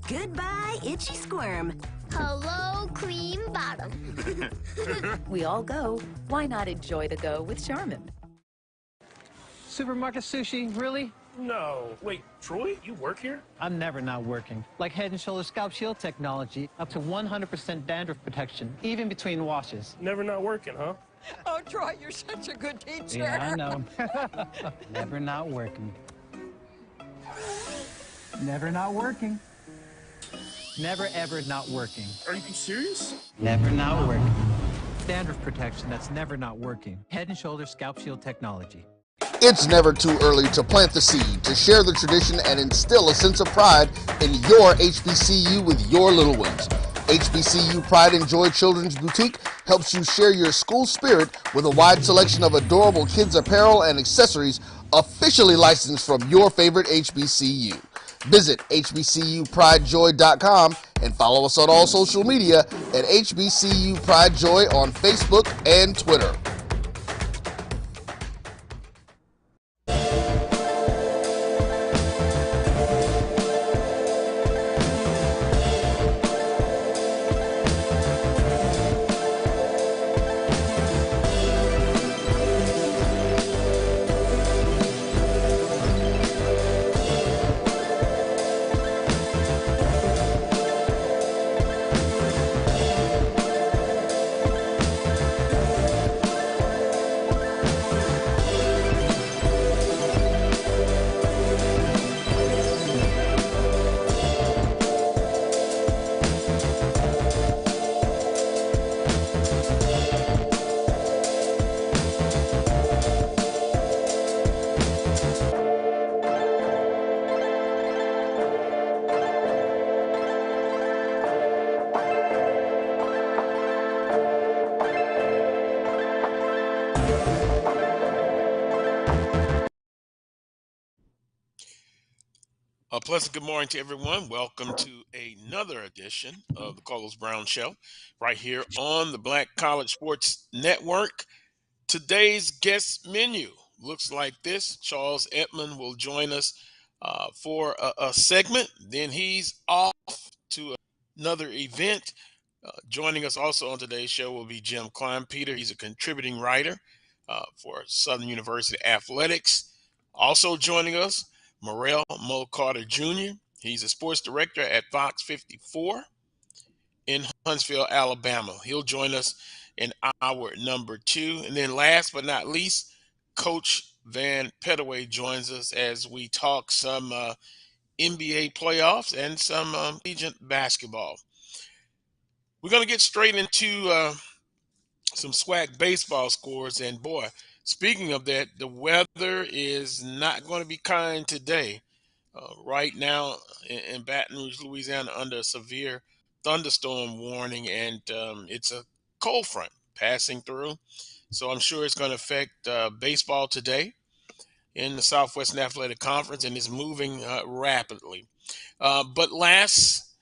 Goodbye, itchy squirm. Hello, cream bottom. We all go. Why not enjoy the go with Charmin? Supermarket sushi, really? No. Wait, Troy, you work here? I'm never not working. Like Head & Shoulders Scalp Shield technology, up to 100% dandruff protection, even between washes. Never not working, huh? Oh, Troy, you're such a good teacher. Yeah, I know. Never not working. Never not working. Never ever not working. Are you serious? Never not working. Dandruff protection that's never not working. Head & Shoulders Scalp Shield technology. It's never too early to plant the seed, to share the tradition, and instill a sense of pride in your HBCU with your little ones. HBCU Pride and Joy Children's Boutique helps you share your school spirit with a wide selection of adorable kids' apparel and accessories officially licensed from your favorite HBCU. Visit hbcupridejoy.com and follow us on all social media at HBCU Pride Joy on Facebook and Twitter. A pleasant good morning to everyone. Welcome to another edition of the Carlos Brown Show right here on the Black College Sports Network. Today's guest menu looks like this. Charles Edmond will join us for a segment. Then he's off to another event. Joining us also on today's show will be Jim Kleinpeter. He's a contributing writer for Southern University Athletics. Also joining us, Morrell Mo Carter Jr. He's a sports director at Fox 54 in Huntsville, Alabama. He'll join us in hour number 2. And then last but not least, Coach Vann Pettaway joins us as we talk some NBA playoffs and some collegiate basketball. We're going to get straight into some SWAC baseball scores. And boy, speaking of that, the weather is not going to be kind today. Right now in Baton Rouge, Louisiana, under a severe thunderstorm warning, and it's a cold front passing through. So I'm sure it's going to affect baseball today in the Southwestern Athletic Conference, and it's moving rapidly. But last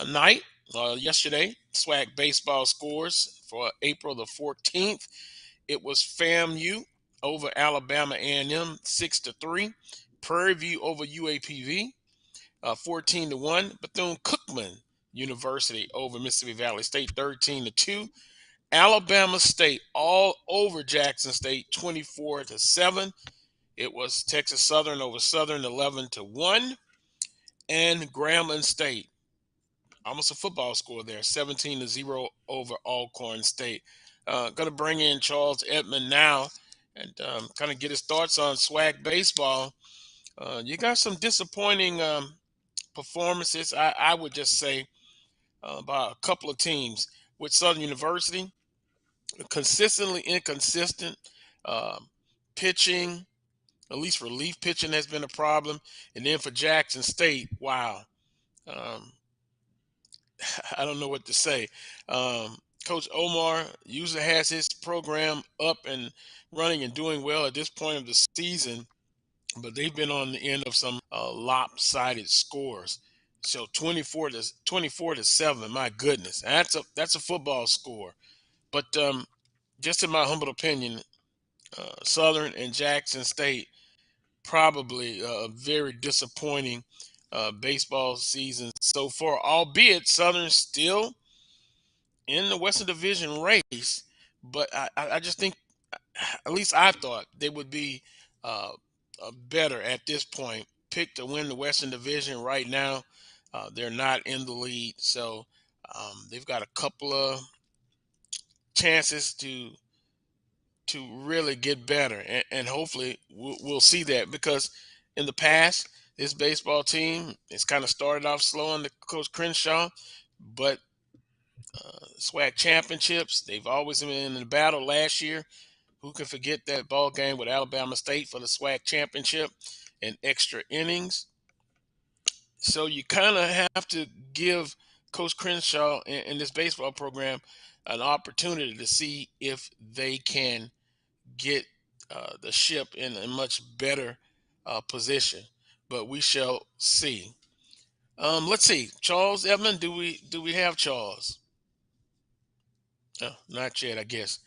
night, yesterday, SWAC baseball scores for April the 14th. It was FAMU over Alabama A&M 6-3. Prairie View over UAPV 14-1. Bethune-Cookman University over Mississippi Valley State 13-2. Alabama State all over Jackson State 24-7. It was Texas Southern over Southern 11-1. And Grambling State, almost a football score there, 17-0 over Alcorn State. Going to bring in Charles Edmond now and kind of get his thoughts on SWAC baseball. You got some disappointing performances, I would just say, by a couple of teams. With Southern University, consistently inconsistent pitching, at least relief pitching has been a problem. And then for Jackson State, wow. I don't know what to say. Coach Omar usually has his program up and running and doing well at this point of the season, but they've been on the end of some lopsided scores. So 24-7, my goodness, that's a football score. But just in my humble opinion, Southern and Jackson State probably very disappointing baseball season so far, albeit Southern still in the Western Division race. But I just think, at least I thought, they would be better at this point. Pick to win the Western Division right now. They're not in the lead, so they've got a couple of chances to really get better, and hopefully we'll see that, because in the past this baseball team has kind of started off slow under Coach Crenshaw, but SWAC championships, they've always been in the battle. Last year, who can forget that ball game with Alabama State for the SWAC championship and extra innings? So you kind of have to give Coach Crenshaw and this baseball program an opportunity to see if they can get the ship in a much better position. But we shall see. Let's see, Charles Edmond. Do we have Charles? Not yet, I guess.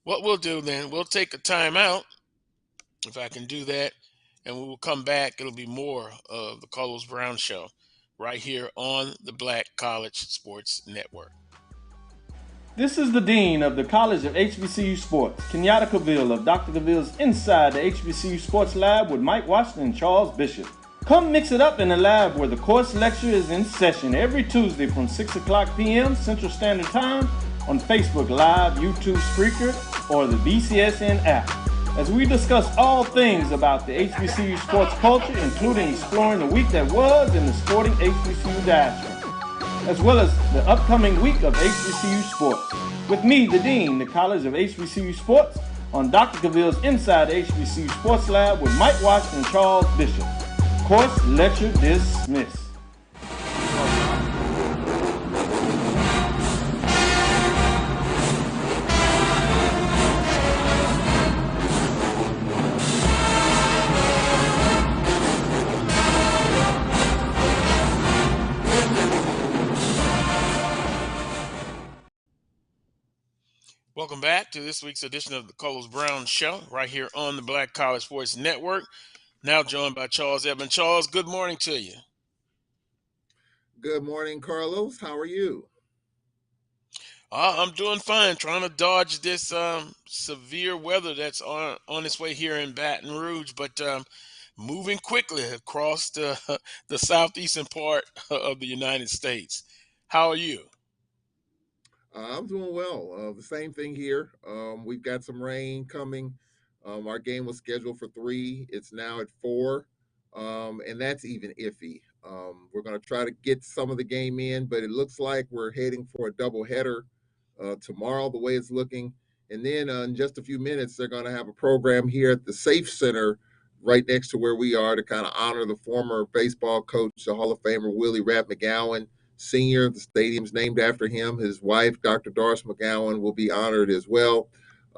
What we'll do then, we'll take a timeout, if I can do that, and we will come back. It'll be more of the Carlos Brown Show right here on the Black College Sports Network. This is the Dean of the College of HBCU Sports, Kenyatta Cavill of Dr. Cavill's Inside the HBCU Sports Lab with Mike Washington and Charles Bishop. Come mix it up in the lab where the course lecture is in session every Tuesday from 6 o'clock p.m. Central Standard Time on Facebook Live, YouTube Spreaker, or the BCSN app, as we discuss all things about the HBCU sports culture, including exploring the week that was in the sporting HBCU diaspora, as well as the upcoming week of HBCU sports. With me, the Dean, the College of HBCU Sports, on Dr. Cavill's Inside the HBCU Sports Lab with Mike Washington and Charles Bishop. Course lecture dismissed. Welcome back to this week's edition of the Carlos Brown Show right here on the Black College Sports Network. Now joined by Charles Edmond. Charles, good morning to you. Good morning, Carlos. How are you? I'm doing fine, trying to dodge this severe weather that's on its way here in Baton Rouge, but moving quickly across the southeastern part of the United States. How are you? I'm doing well. The same thing here. We've got some rain coming. Our game was scheduled for 3. It's now at 4, and that's even iffy. We're going to try to get some of the game in, but it looks like we're heading for a doubleheader tomorrow, the way it's looking. And then in just a few minutes, they're going to have a program here at the Safe Center right next to where we are to kind of honor the former baseball coach, the Hall of Famer Willie Rat McGowan Sr. The stadium's named after him. His wife, Dr. Doris McGowan, will be honored as well.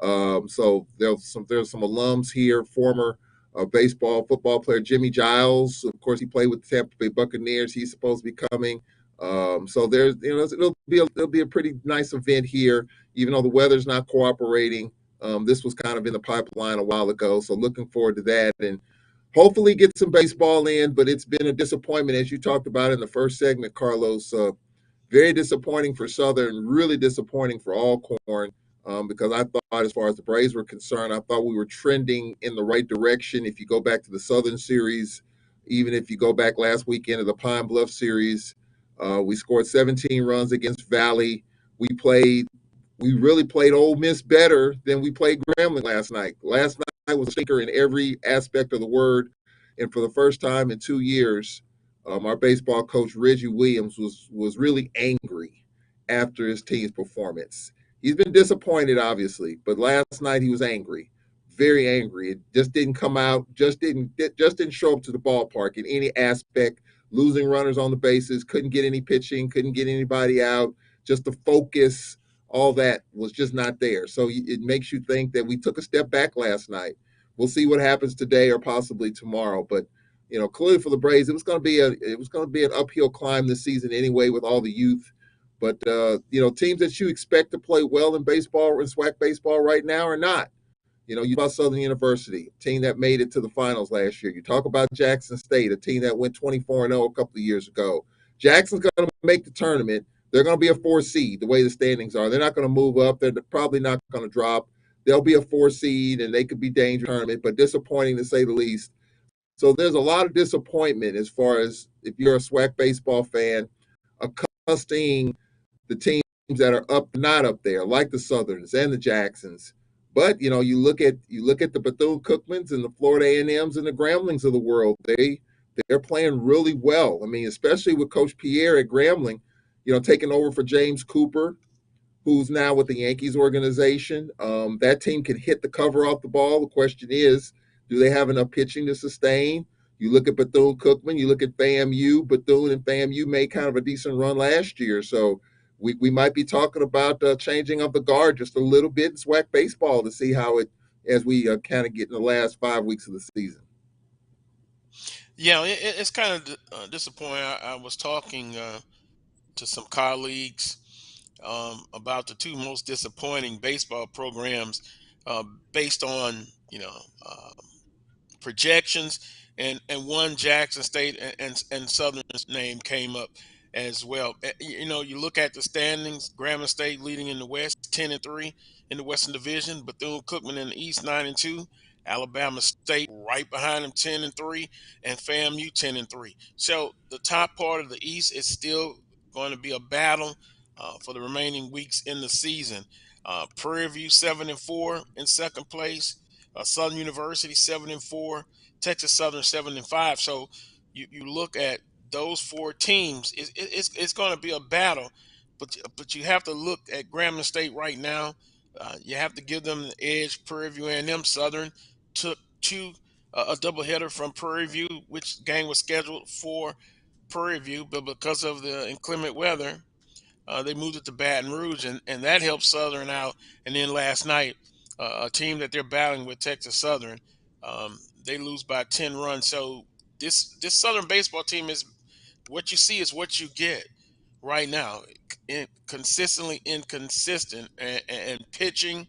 So there's some alums here. Former football player Jimmy Giles. Of course, he played with the Tampa Bay Buccaneers. He's supposed to be coming. So there's, it'll be a pretty nice event here, even though the weather's not cooperating. This was kind of in the pipeline a while ago. So looking forward to that, and hopefully get some baseball in, but it's been a disappointment, as you talked about in the first segment, Carlos. Very disappointing for Southern, really disappointing for Alcorn, because I thought, as far as the Braves were concerned, I thought we were trending in the right direction. If you go back to the Southern series, even if you go back last weekend to the Pine Bluff series, we scored 17 runs against Valley. We really played Ole Miss better than we played Grambling last night. Last night was a stinker in every aspect of the word. And for the first time in 2 years, our baseball coach, Reggie Williams, was really angry after his team's performance. He's been disappointed, obviously, but last night he was angry, very angry. It just didn't come out, just didn't show up to the ballpark in any aspect, losing runners on the bases, couldn't get any pitching, couldn't get anybody out, just the focus. All that was just not there. So it makes you think that we took a step back last night. We'll see what happens today or possibly tomorrow. But, clearly for the Braves, it was going to be an uphill climb this season anyway with all the youth. But, teams that you expect to play well in baseball, in SWAC baseball right now, are not. You know, you talk about Southern University, a team that made it to the finals last year. You talk about Jackson State, a team that went 24-0 a couple of years ago. Jackson's going to make the tournament. They're going to be a 4 seed the way the standings are. They're not going to move up. They're probably not going to drop. They'll be a 4 seed, and they could be dangerous tournament, but disappointing to say the least. So there's a lot of disappointment as far as if you're a SWAC baseball fan, accosting the teams that are not up there, like the Southerns and the Jacksons. But you know, you look at the Bethune-Cookmans and the Florida A&Ms and the Gramblings of the world. They're playing really well. I mean, especially with Coach Pierre at Grambling, you know, taking over for James Cooper, who's now with the Yankees organization. That team can hit the cover off the ball. The question is, do they have enough pitching to sustain? You look at Bethune-Cookman, you look at FAMU. Bethune and FAMU made kind of a decent run last year. So we might be talking about changing up the guard just a little bit in SWAC baseball to see how it, as we kind of get in the last 5 weeks of the season. Yeah, it's kind of disappointing. I was talking to some colleagues about the two most disappointing baseball programs based on projections, and one Jackson State and Southern's name came up as well. You know, you look at the standings: Grambling State leading in the West, 10-3 in the Western Division. Bethune-Cookman in the East, 9-2. Alabama State right behind them, 10-3, and FAMU 10-3. So the top part of the East is still going to be a battle for the remaining weeks in the season. Prairie View 7-4 in second place. Southern University 7-4, Texas Southern 7-5. So you look at those 4 teams, it's going to be a battle, but you have to look at Grambling State right now. You have to give them the edge. Prairie View and Southern took a doubleheader from Prairie View, which game was scheduled for Prairie View, but because of the inclement weather, they moved it to Baton Rouge, and that helped Southern out. And then last night, a team that they're battling with, Texas Southern, they lose by 10 runs. So this Southern baseball team is what you see is what you get right now. Consistently inconsistent, and pitching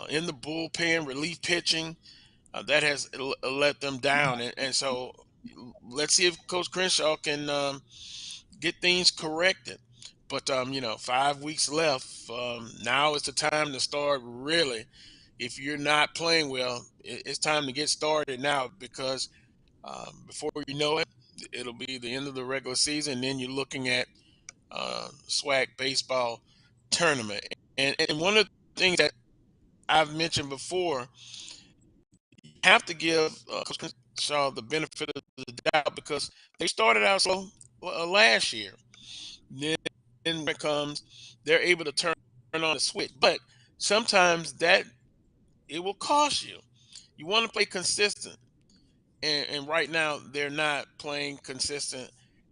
in the bullpen, relief pitching, that has let them down. And so let's see if Coach Crenshaw can get things corrected. But 5 weeks left. Now is the time to start really. If you're not playing well, it's time to get started now, because before you know it, it'll be the end of the regular season. And then you're looking at SWAC baseball tournament. And one of the things that I've mentioned before, you have to give Coach Crenshaw the benefit of the doubt, because they started out slow last year. Then when it comes, they're able to turn on the switch. But sometimes that it will cost you. You want to play consistent. And right now they're not playing consistent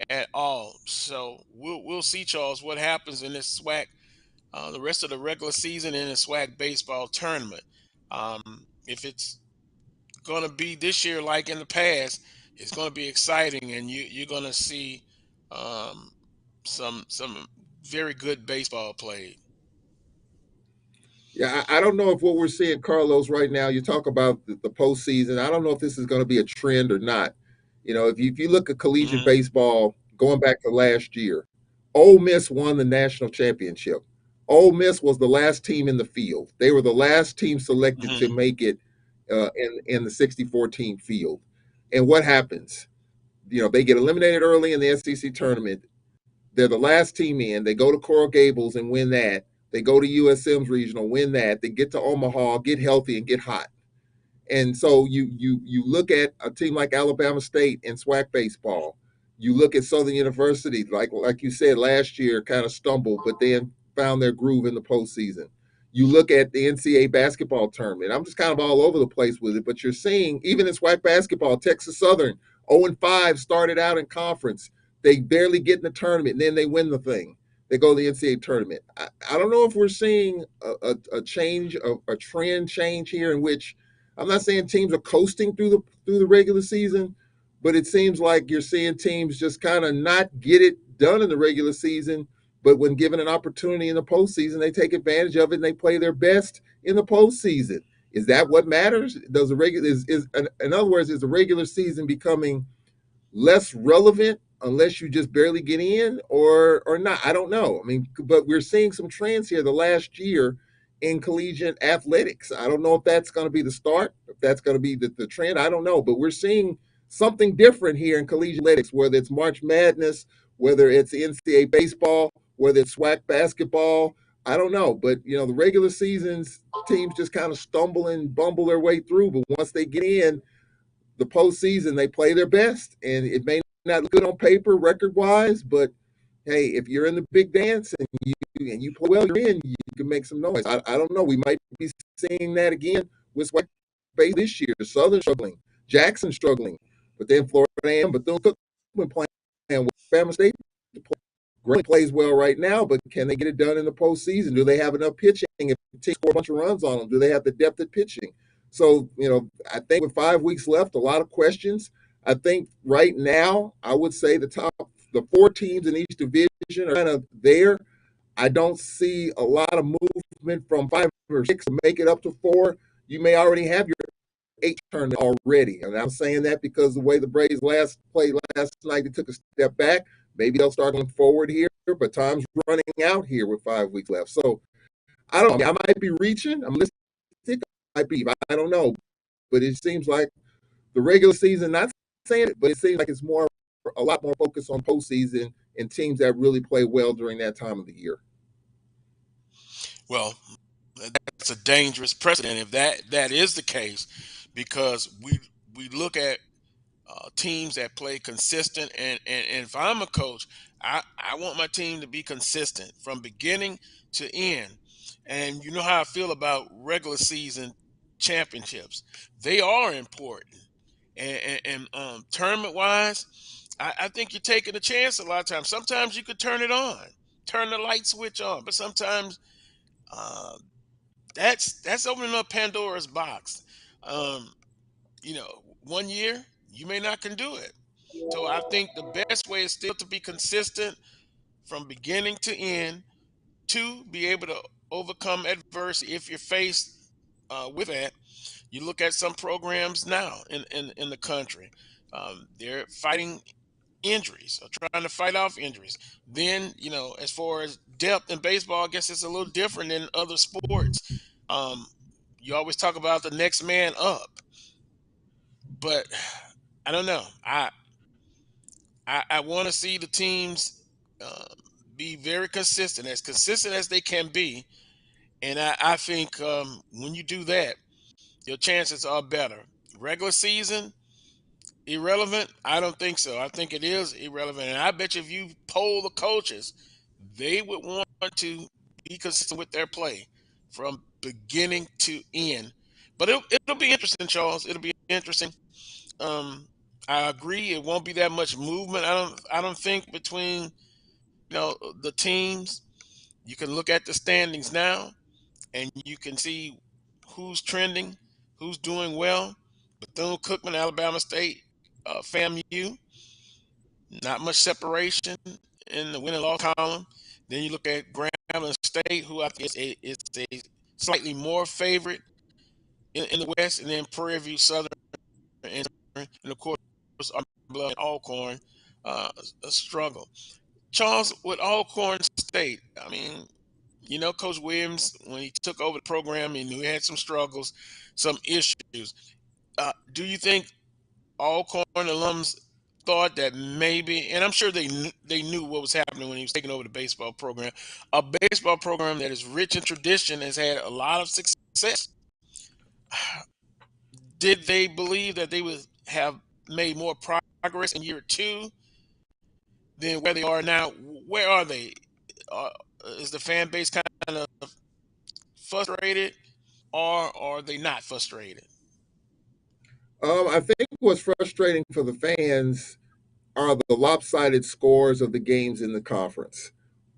at all. So we'll see, Charles, what happens in this SWAC, the rest of the regular season in the SWAC baseball tournament. If it's going to be this year like in the past, it's going to be exciting, and you're going to see some very good baseball played. Yeah, I don't know if what we're seeing, Carlos, right now, you talk about the postseason. I don't know if this is going to be a trend or not. You know, if you look at collegiate baseball going back to last year, Ole Miss won the national championship. Ole Miss was the last team in the field. They were the last team selected to make it in the 64-team field. And what happens? You know, they get eliminated early in the SEC tournament. They're the last team in. They go to Coral Gables and win that. They go to USM's regional, win that. They get to Omaha, get healthy, and get hot. And so you look at a team like Alabama State in SWAC baseball. You look at Southern University, like you said, last year kind of stumbled, but then found their groove in the postseason. You look at the NCAA basketball tournament. I'm just kind of all over the place with it, but you're seeing, even in SWAC basketball, Texas Southern, 0-5, started out in conference. They barely get in the tournament, and then they win the thing. They go to the NCAA tournament. I don't know if we're seeing a change, a trend change here, in which I'm not saying teams are coasting through the regular season, but it seems like you're seeing teams just kind of not get it done in the regular season, but when given an opportunity in the postseason, they take advantage of it and they play their best in the postseason. Is that what matters? Does the regular is in other words, is the regular season becoming less relevant unless you just barely get in or not? I don't know. I mean, but we're seeing some trends here the last year in collegiate athletics. I don't know if that's going to be the start, if that's going to be the trend. I don't know, but we're seeing something different here in collegiate athletics, whether it's March Madness, whether it's NCAA baseball, whether it's SWAC basketball. I don't know, but the regular seasons teams just kind of stumble and bumble their way through. But once they get in the postseason, they play their best, and it may not look good on paper, record wise, but hey, if you're in the big dance and you play well, you're in. You can make some noise. I don't know. We might be seeing that again with SWAC this year. Southern struggling, Jackson struggling, but then Florida A&M, but Bethune-Cookman playing with Bama State. Great plays well right now, but can they get it done in the postseason? Do they have enough pitching? If they score a bunch of runs on them, do they have the depth at pitching? So, I think with 5 weeks left, a lot of questions. I think right now, I would say the 4 teams in each division are kind of there. I don't see a lot of movement from 5 or 6 to make it up to 4. You may already have your 8 turn already. And I'm saying that because the way the Braves played last night, they took a step back. Maybe they'll start going forward here, but time's running out here with 5 weeks left. So I don't know. I might be reaching. I'm listening. I might be. I don't know. But it seems like the regular season, not saying it, but it seems like it's a lot more focused on postseason and teams that really play well during that time of the year. Well, that's a dangerous precedent if that is the case, because we look at teams that play consistent, and if I'm a coach, I want my team to be consistent from beginning to end. And you know how I feel about regular season championships. They are important. And tournament wise, I think you're taking a chance a lot of times. Sometimes you could turn it on, turn the light switch on, but sometimes uh, that's opening up Pandora's box. Um, 1 year you may not can do it. So I think the best way is still to be consistent from beginning to end. To be able to overcome adversity if you're faced with that. You look at some programs now in the country. They're fighting injuries or trying to fight off injuries. Then, as far as depth in baseball, I guess it's a little different than other sports. Um, you always talk about the next man up, but I don't know. I want to see the teams be very consistent as they can be, and I think when you do that, your chances are better. Regular season, irrelevant? I don't think so. I think it is irrelevant. And I bet you if you poll the coaches, they would want to be consistent with their play from beginning to end. But it'll be interesting, Charles. It'll be interesting. Um, I agree. It won't be that much movement. I don't think between the teams. You can look at the standings now, and you can see who's trending, who's doing well. Bethune-Cookman, Alabama State, FAMU, not much separation in the win and loss column. Then you look at Grambling State, who I think is a slightly more favorite in the West, and then Prairie View Southern, and of course, Blood and Alcorn, a struggle. Charles, with Alcorn State, I mean, Coach Williams, when he took over the program, he knew he had some struggles, some issues. Do you think Alcorn alums thought that maybe, and I'm sure they knew what was happening when he was taking over the baseball program, a baseball program that is rich in tradition, has had a lot of success. Did they believe that they would have made more progress in year 2 than where they are now? Where are they? Is the fan base kind of frustrated, or are they not frustrated? I think what's frustrating for the fans are the lopsided scores of the games in the conference.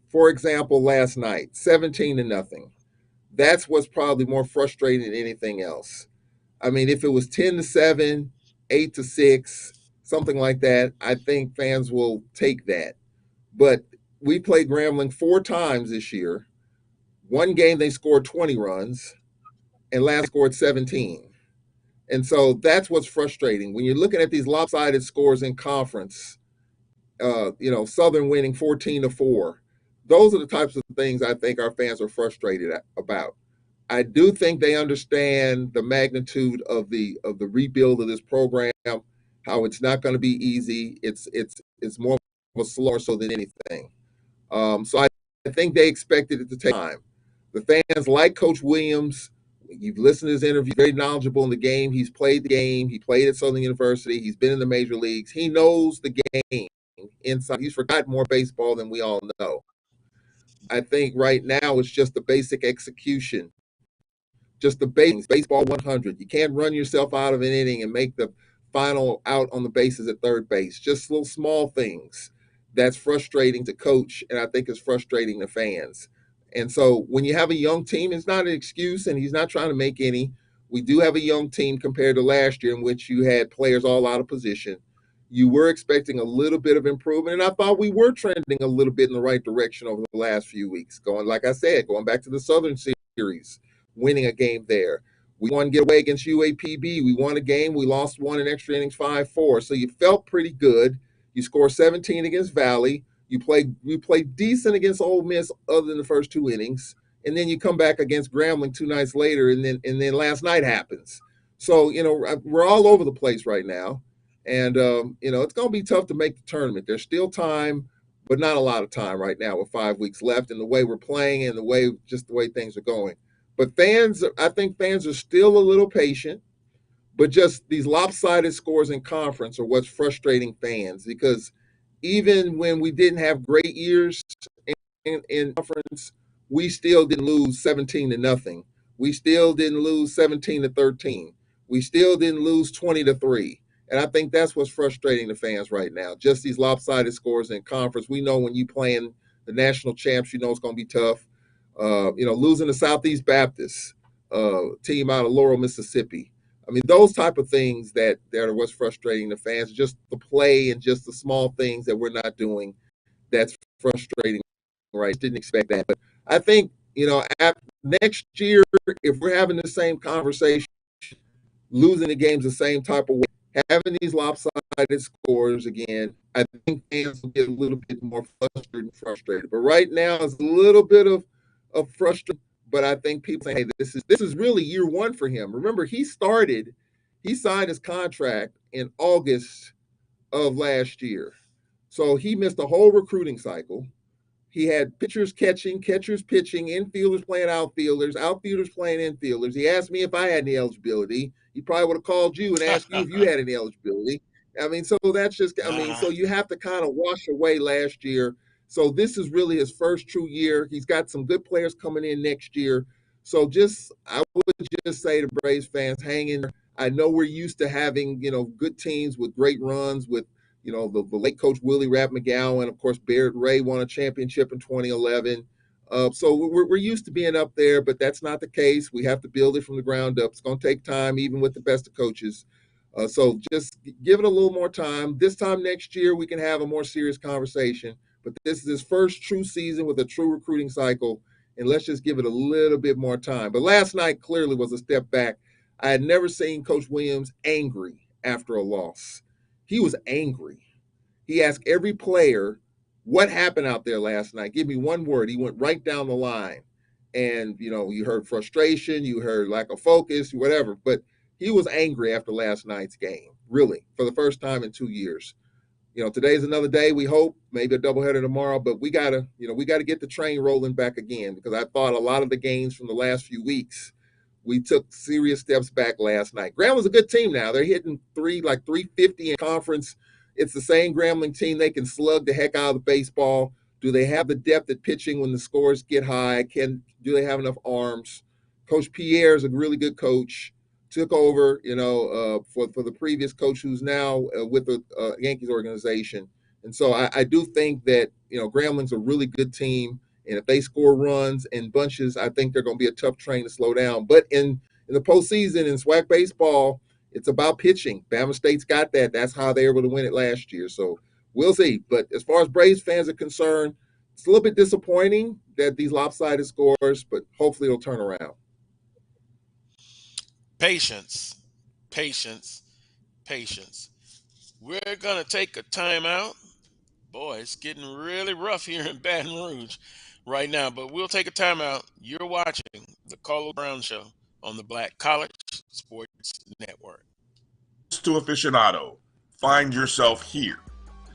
For example, last night, 17-0. That's what's probably more frustrating than anything else. I mean, if it was 10-7, 8-6, something like that, I think fans will take that. But we played Grambling 4 times this year. One game they scored 20 runs. and last scored 17. And so that's what's frustrating. When you're looking at these lopsided scores in conference, Southern winning 14-4, those are the types of things I think our fans are frustrated about. I do think they understand the magnitude of the rebuild of this program, how it's not going to be easy. It's more of a slower so than anything. So I think they expected it to take time. The fans like Coach Williams. You've listened to his interview, very knowledgeable in the game. He's played the game. He played at Southern University. He's been in the major leagues. He knows the game inside. He's forgotten more baseball than we all know. I think right now it's just the basic execution, just the basics, baseball 100. You can't run yourself out of an inning and make the final out on the bases at third base. Just little small things that's frustrating to coach, and I think it's frustrating to fans. And so when you have a young team, it's not an excuse, and he's not trying to make any. We do have a young team compared to last year in which you had players all out of position. You were expecting a little bit of improvement, and I thought we were trending a little bit in the right direction over the last few weeks. Going back to the Southern Series, winning a game there. We won get away against UAPB. We won a game. We lost one in extra innings 5-4. So you felt pretty good. You scored 17 against Valley. You played decent against Ole Miss other than the first two innings. And then you come back against Grambling 2 nights later, and then last night happens. So, we're all over the place right now. And, it's going to be tough to make the tournament. There's still time, but not a lot of time right now with 5 weeks left and the way we're playing and the way things are going. But I think fans are still a little patient, but just these lopsided scores in conference are what's frustrating fans, because even when we didn't have great years in conference, we still didn't lose 17-0. We still didn't lose 17-13. We still didn't lose 20-3. And I think that's what's frustrating the fans right now. Just these lopsided scores in conference. We know when you playing the national champs, it's going to be tough. Losing to Southeast Baptist, team out of Laurel, Mississippi. I mean, those type of things that are what's frustrating the fans, just the play and just the small things that we're not doing. That's frustrating, right? Didn't expect that. But I think, next year, if we're having the same conversation, losing the games the same type of way, having these lopsided scores again, I think fans will get a little bit more frustrated. But right now, it's a little bit of frustration. But I think people say, hey, this is really year one for him. Remember, he signed his contract in August of last year. So he missed a whole recruiting cycle. He had pitchers catching, catchers pitching, infielders playing outfielders, outfielders playing infielders. He asked me if I had any eligibility. He probably would have called you and asked you if you had any eligibility. I mean, so that's just, so you have to kind of wash away last year. So this is really his first true year. He's got some good players coming in next year. So I would just say to Braves fans, hang in there. I know we're used to having, good teams with great runs with, the late coach Willie Rapp McGowan. Of course, Barrett Ray won a championship in 2011. So we're used to being up there, but that's not the case. We have to build it from the ground up. It's going to take time, even with the best of coaches. So just give it a little more time. This time next year, we can have a more serious conversation. But this is his first true season with a true recruiting cycle, and let's just give it a little bit more time. But last night clearly was a step back. I had never seen Coach Williams angry after a loss. He was angry. He asked every player, what happened out there last night? Give me one word. He went right down the line. And, you heard frustration, you heard lack of focus, whatever. But he was angry after last night's game, really, for the first time in 2 years. Today's another day. We hope maybe a doubleheader tomorrow, but we gotta get the train rolling back again, because I thought a lot of the games from the last few weeks, we took serious steps back last night. Grambling's a good team now. They're hitting 350 in conference. It's the same Grambling team. They can slug the heck out of the baseball. Do they have the depth at pitching when the scores get high? Do they have enough arms? Coach Pierre is a really good coach. Took over, for the previous coach who's now with the Yankees organization. And so I do think that, Grambling's a really good team. And if they score runs in bunches, I think they're going to be a tough train to slow down. But in the postseason in SWAC baseball, it's about pitching. Bama State's got that. That's how they were able to win it last year. So we'll see. But as far as Braves fans are concerned, it's a little bit disappointing that these lopsided scores, but hopefully it'll turn around. Patience, patience, patience. We're going to take a timeout. Boy, it's getting really rough here in Baton Rouge right now, but we'll take a timeout. You're watching the Carlos Brown Show on the Black College Sports Network. To aficionado, find yourself here.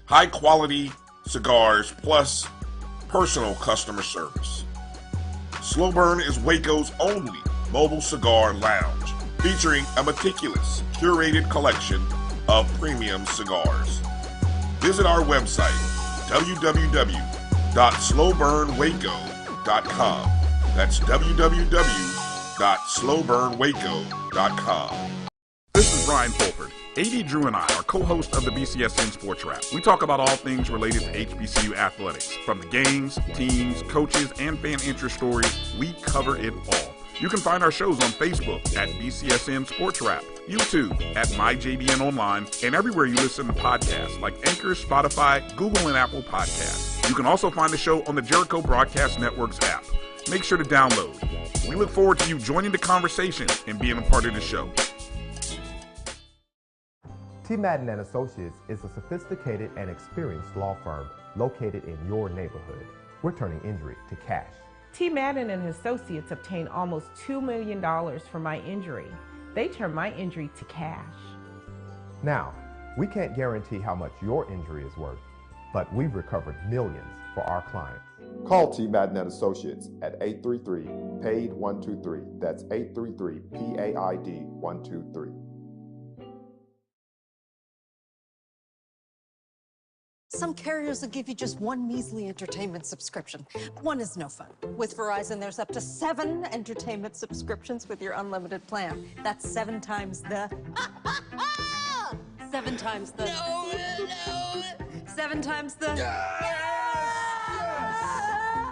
High quality cigars plus personal customer service. Slow Burn is Waco's only mobile cigar lounge, featuring a meticulous, curated collection of premium cigars. Visit our website, www.slowburnwaco.com. That's www.slowburnwaco.com. This is Brian Fulford. AD Drew and I are co-hosts of the BCSN Sports Wrap. We talk about all things related to HBCU athletics. From the games, teams, coaches, and fan interest stories, we cover it all. You can find our shows on Facebook at BCSN Sports Wrap, YouTube at MyJBN Online, and everywhere you listen to podcasts like Anchor, Spotify, Google, and Apple Podcasts. You can also find the show on the Jericho Broadcast Network's app. Make sure to download. We look forward to you joining the conversation and being a part of the show. T. Madden & Associates is a sophisticated and experienced law firm located in your neighborhood. We're turning injury to cash. T. Madden & Associates obtained almost $2 million for my injury. They turned my injury to cash. Now, we can't guarantee how much your injury is worth, but we've recovered millions for our clients. Call T. Madden & Associates at 833-PAID-123. That's 833-PAID-123. Some carriers will give you just one measly entertainment subscription. One is no fun. With Verizon, there's up to 7 entertainment subscriptions with your unlimited plan. That's 7 times the... 7 times the... No! 7 times the...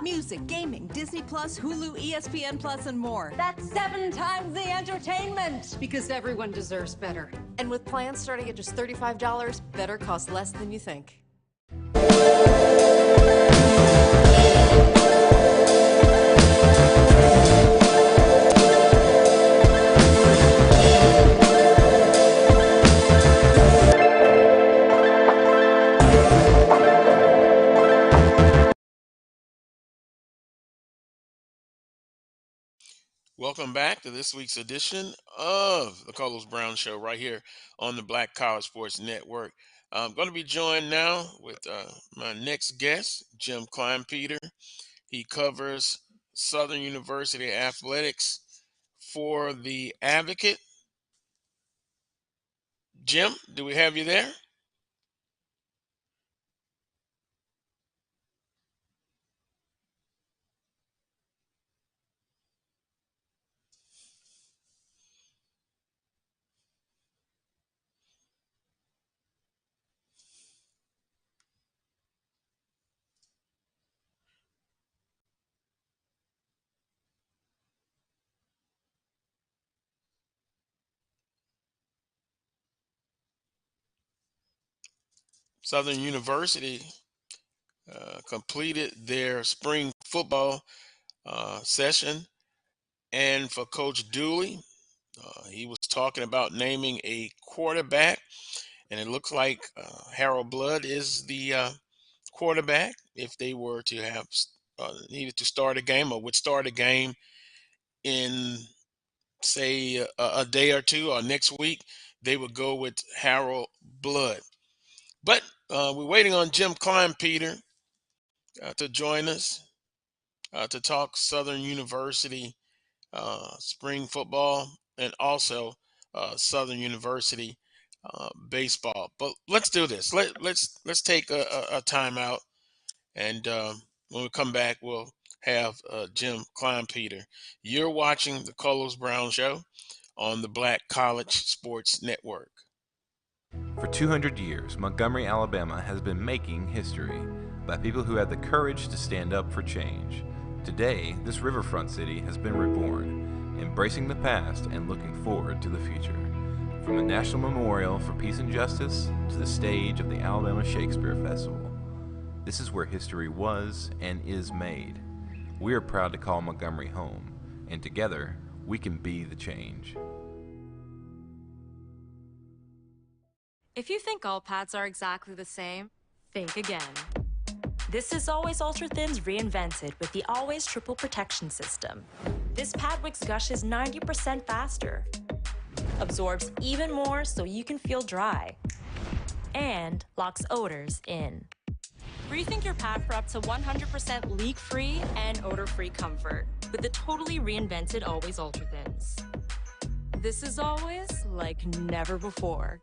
Music, gaming, Disney+, Hulu, ESPN+, and more. That's 7 times the entertainment! Because everyone deserves better. And with plans starting at just $35, better costs less than you think. Welcome back to this week's edition of the Carlos Brown Show right here on the Black College Sports Network. I'm going to be joined now with my next guest, Jim Kleinpeter. He covers Southern University athletics for the Advocate. Jim, do we have you there? Southern University completed their spring football session. And for Coach Dooley, he was talking about naming a quarterback. And it looks like Harold Blood is the quarterback. If they were to have needed to start a game or would start a game in, say, a day or two or next week, they would go with Harold Blood. But we're waiting on Jim Kleinpeter to join us to talk Southern University spring football and also Southern University baseball. But let's do this. Let's take a timeout, and when we come back, we'll have Jim Kleinpeter. You're watching the Carlos Brown Show on the Black College Sports Network. For 200 years, Montgomery, Alabama has been making history by people who had the courage to stand up for change. Today, this riverfront city has been reborn, embracing the past and looking forward to the future. From the National Memorial for Peace and Justice to the stage of the Alabama Shakespeare Festival, this is where history was and is made. We are proud to call Montgomery home, and together, we can be the change. If you think all pads are exactly the same, think again. This is Always Ultra Thins reinvented with the Always Triple Protection System. This pad wicks gushes 90% faster, absorbs even more so you can feel dry, and locks odors in. Rethink your pad for up to 100% leak-free and odor-free comfort with the totally reinvented Always Ultra Thins. This is always like never before.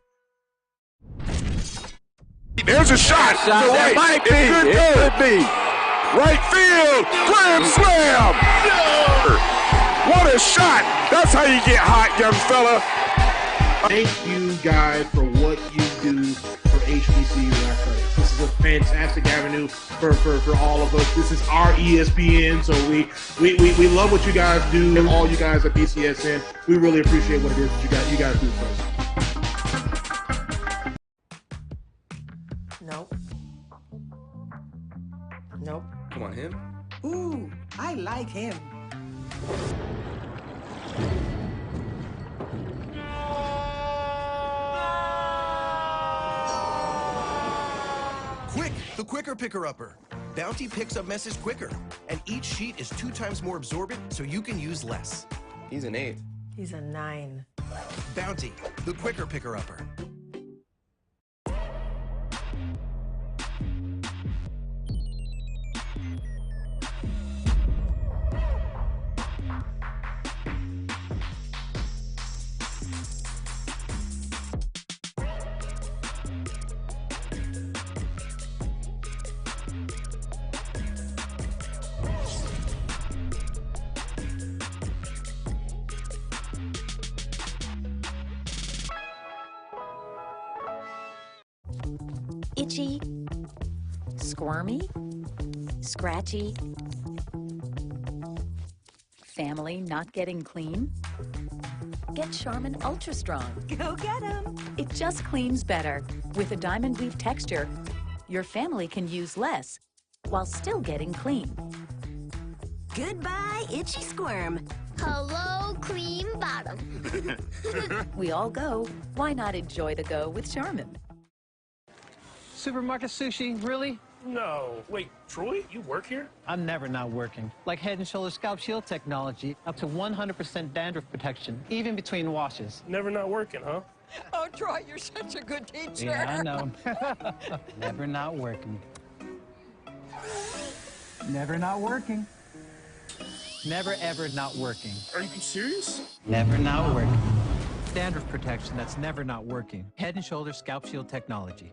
There's a shot. Shot that might be. It could be. Right field. Grand slam. What a shot. That's how you get hot, young fella. Thank you guys for what you do for HBCU athletics. This is a fantastic avenue for all of us. This is our ESPN, so we love what you guys do, and all you guys at BCSN. We really appreciate what it is that you guys do for us. Nope. Nope. Come on, him. Ooh, I like him. Quick, the quicker picker-upper. Bounty picks up messes quicker, and each sheet is 2 times more absorbent, so you can use less. He's an 8. He's a 9. Bounty, the quicker picker-upper. Itchy, squirmy, scratchy, family not getting clean? Get Charmin Ultra Strong. Go get 'em. It just cleans better. With a diamond weave texture, your family can use less while still getting clean. Goodbye, itchy squirm. Hello, cream bottom. We all go. Why not enjoy the go with Charmin? Supermarket sushi, really? No. Wait, Troy, you work here? I'm never not working. Like Head & Shoulders Scalp Shield technology, up to 100% dandruff protection, even between washes. Never not working, huh? Oh, Troy, you're such a good teacher. Yeah, I know. Never not working. Never not working. Never ever not working. Are you serious? Never not working. Dandruff protection that's never not working. Head & Shoulders Scalp Shield technology.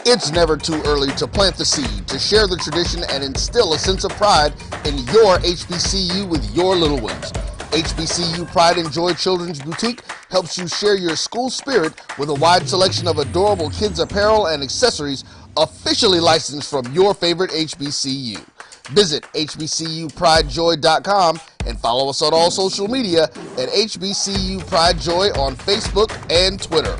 It's never too early to plant the seed, to share the tradition, and instill a sense of pride in your HBCU with your little ones. HBCU Pride and Joy Children's Boutique helps you share your school spirit with a wide selection of adorable kids' apparel and accessories officially licensed from your favorite HBCU. Visit hbcupridejoy.com and follow us on all social media at HBCU Pride Joy on Facebook and Twitter.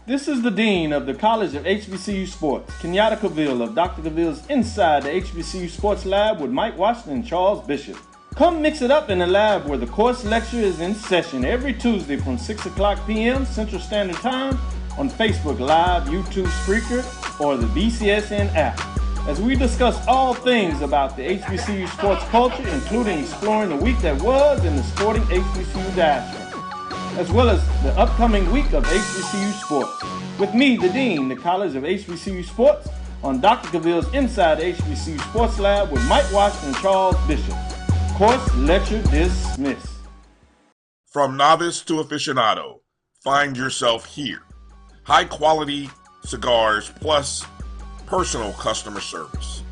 This is the Dean of the College of HBCU Sports, Kenyatta Cavill of Dr. Cavill's Inside the HBCU Sports Lab with Mike Washington and Charles Bishop. Come mix it up in the lab where the course lecture is in session every Tuesday from 6 o'clock p.m. Central Standard Time on Facebook Live, YouTube Spreaker, or the BCSN app, as we discuss all things about the HBCU sports culture, including exploring the week that was in the sporting HBCU diaspora, as well as the upcoming week of HBCU sports. With me, the Dean, the College of HBCU Sports, on Dr. Cavill's Inside the HBCU Sports Lab with Mike Washington and Charles Bishop. Course lecture dismissed. From novice to aficionado, find yourself here. High quality cigars plus personal customer service.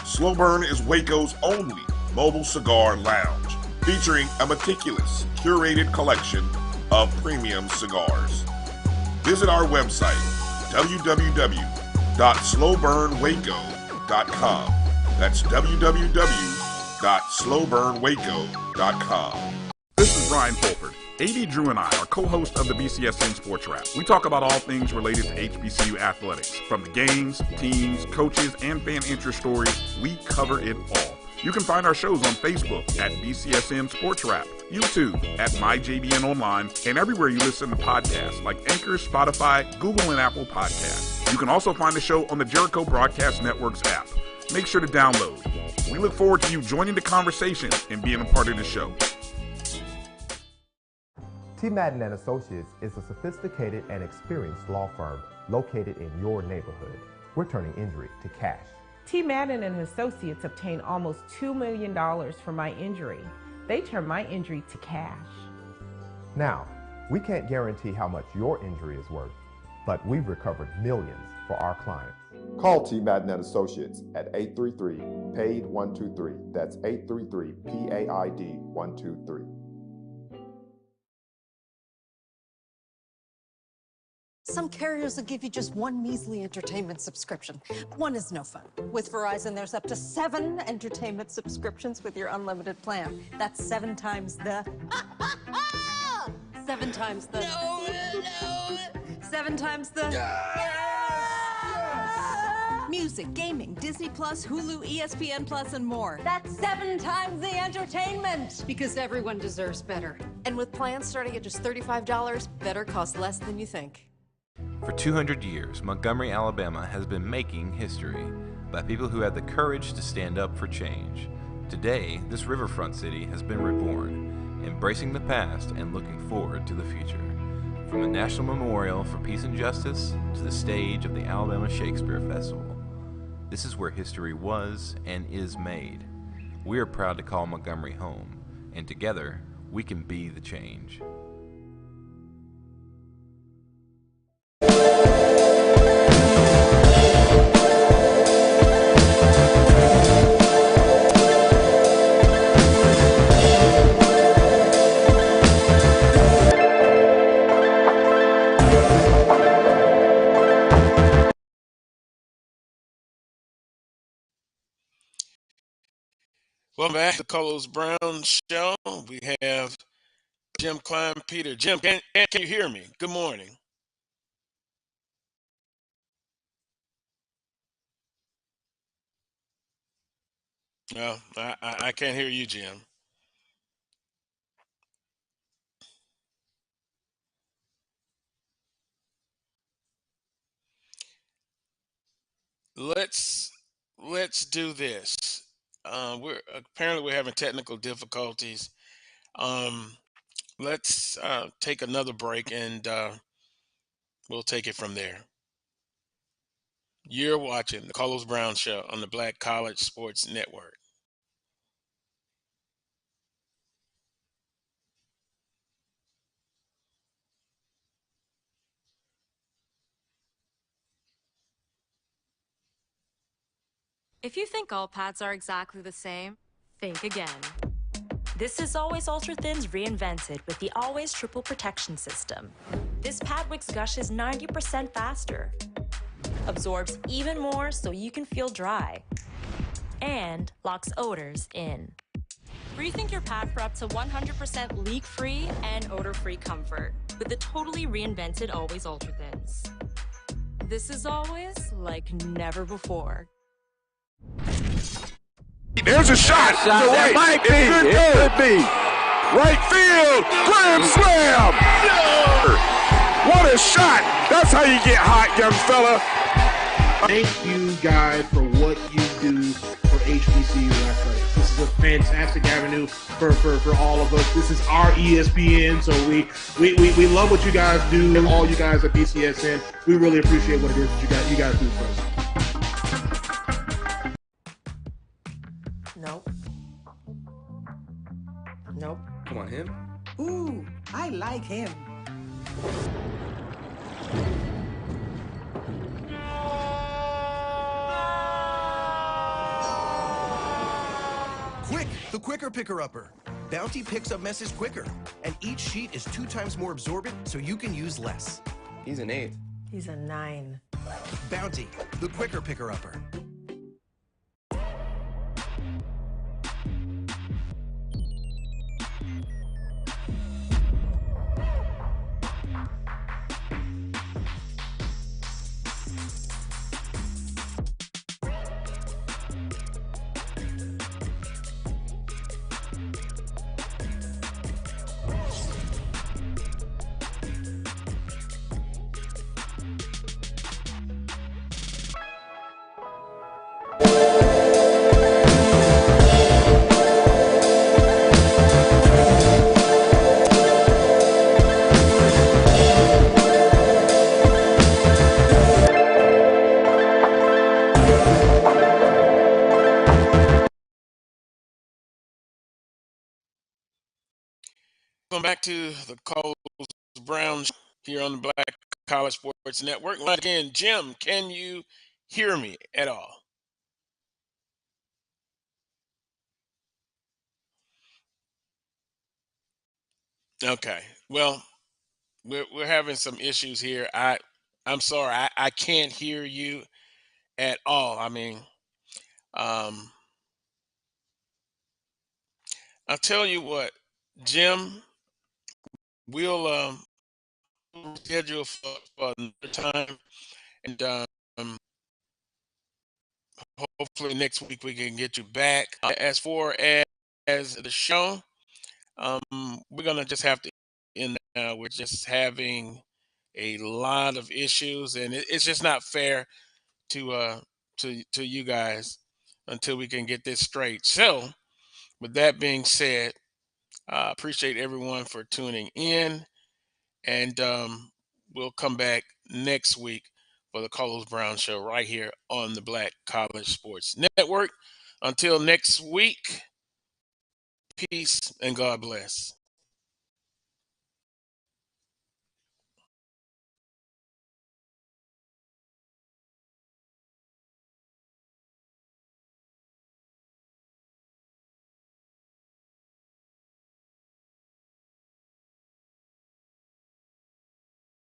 Slow Burn is Waco's only mobile cigar lounge, featuring a meticulous, curated collection of premium cigars. Visit our website, www.slowburnwaco.com. That's www.slowburnwaco.com. This is Brian Fulford. AD Drew and I are co-hosts of the BCSN Sports Wrap. We talk about all things related to HBCU athletics. From the games, teams, coaches, and fan interest stories, we cover it all. You can find our shows on Facebook at BCSN Sports Wrap, YouTube at MyJBN Online, and everywhere you listen to podcasts like Anchor, Spotify, Google, and Apple Podcasts. You can also find the show on the Jericho Broadcast Network's app. Make sure to download. We look forward to you joining the conversation and being a part of the show. T. Madden and Associates is a sophisticated and experienced law firm located in your neighborhood. We're turning injury to cash. T. Madden and Associates obtained almost $2 million for my injury. They turned my injury to cash. Now, we can't guarantee how much your injury is worth, but we've recovered millions for our clients. Call T. Madden and Associates at 833-PAID-123. That's 833-PAID-123. Some carriers will give you just one measly entertainment subscription. One is no fun. With Verizon, there's up to 7 entertainment subscriptions with your unlimited plan. That's 7 times the... 7 times the... No! 7 times the... Music, gaming, Disney Plus, Hulu, ESPN Plus, and more. That's 7 times the entertainment! Because everyone deserves better. And with plans starting at just $35, better costs less than you think. For 200 years, Montgomery, Alabama has been making history by people who had the courage to stand up for change. Today, this riverfront city has been reborn, embracing the past and looking forward to the future. From the National Memorial for Peace and Justice to the stage of the Alabama Shakespeare Festival, this is where history was and is made. We are proud to call Montgomery home, and together, we can be the change. Welcome back to the Carlos Brown Show. We have Jim Klein, Peter. Jim, can you hear me? Good morning. No, I can't hear you, Jim. Let's do this. We're having technical difficulties. Let's take another break, and we'll take it from there. You're watching the Carlos Brown Show on the Black College Sports Network. If you think all pads are exactly the same, think again. This is Always Ultra Thins reinvented with the Always Triple Protection System. This pad wicks gushes 90% faster, absorbs even more so you can feel dry, and locks odors in. Rethink your pad for up to 100% leak-free and odor-free comfort with the totally reinvented Always Ultra Thins. This is always like never before. There's a shot. To right. Might be. It could be. Right field. Grand slam. No. What a shot. That's how you get hot, young fella. Thank you, guys, for what you do for HBCU athletics. This is a fantastic avenue for all of us. This is our ESPN, so we love what you guys do, and all you guys at BCSN. We really appreciate what it is that you guys do for us. Nope. Nope. Come on, him. Ooh, I like him. Quick, the quicker picker-upper. Bounty picks up messes quicker, and each sheet is 2 times more absorbent, so you can use less. He's an 8. He's a 9. Bounty, the quicker picker-upper. back to the Carlos Brown Show here on the Black College Sports Network. Once again, Jim, can you hear me at all? Okay. Well, we're having some issues here. I'm sorry. I can't hear you at all. I mean, um, I'll tell you what, Jim, we'll schedule for another time, and hopefully next week we can get you back. As far as the show, we're gonna just have to end now. We're just having a lot of issues, and it's just not fair to to you guys until we can get this straight. So, with that being said, I appreciate everyone for tuning in, and we'll come back next week for the Carlos Brown Show right here on the Black College Sports Network. Until next week, peace and God bless.